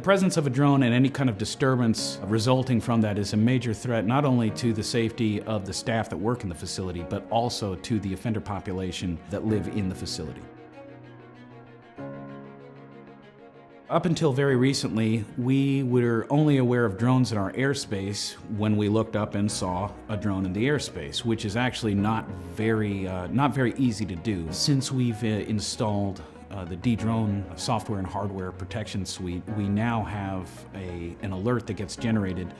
presence of a drone and any kind of disturbance resulting from that is a major threat not only to the safety of the staff that work in the facility, but also to the offender population that live in the facility. Up until very recently, we were only aware of drones in our airspace when we looked up and saw a drone in the airspace, which is actually not very easy to do. Since we've installed the Dedrone software and hardware protection suite, we now have an alert that gets generated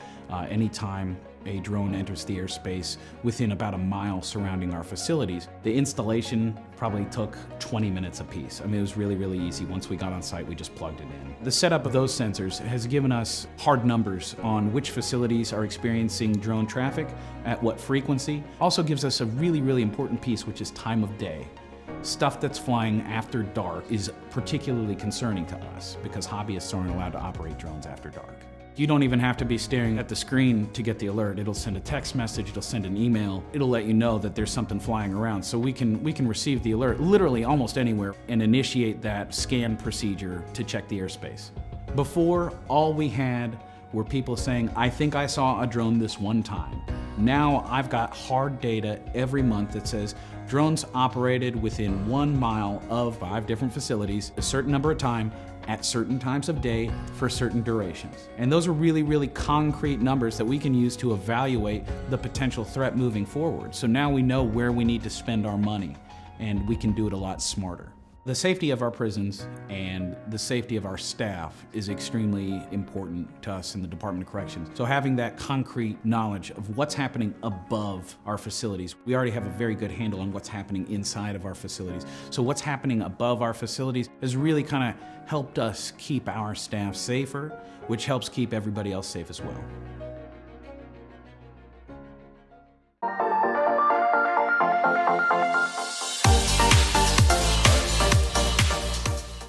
anytime a drone enters the airspace within about a mile surrounding our facilities. The installation probably took 20 minutes apiece. I mean, it was really, really easy. Once we got on site, we just plugged it in. The setup of those sensors has given us hard numbers on which facilities are experiencing drone traffic, at what frequency. Also gives us a really, really important piece, which is time of day. Stuff that's flying after dark is particularly concerning to us because hobbyists aren't allowed to operate drones after dark. You don't even have to be staring at the screen to get the alert. It'll send a text message, it'll send an email, it'll let you know that there's something flying around. So we can receive the alert literally almost anywhere and initiate that scan procedure to check the airspace. Before, all we had were people saying, I think I saw a drone this one time. Now I've got hard data every month that says drones operated within 1 mile of 5 different facilities a certain number of times at certain times of day for certain durations. And those are really, really concrete numbers that we can use to evaluate the potential threat moving forward. So now we know where we need to spend our money and we can do it a lot smarter. The safety of our prisons and the safety of our staff is extremely important to us in the Department of Corrections. So having that concrete knowledge of what's happening above our facilities, we already have a very good handle on what's happening inside of our facilities. So what's happening above our facilities has really kind of helped us keep our staff safer, which helps keep everybody else safe as well.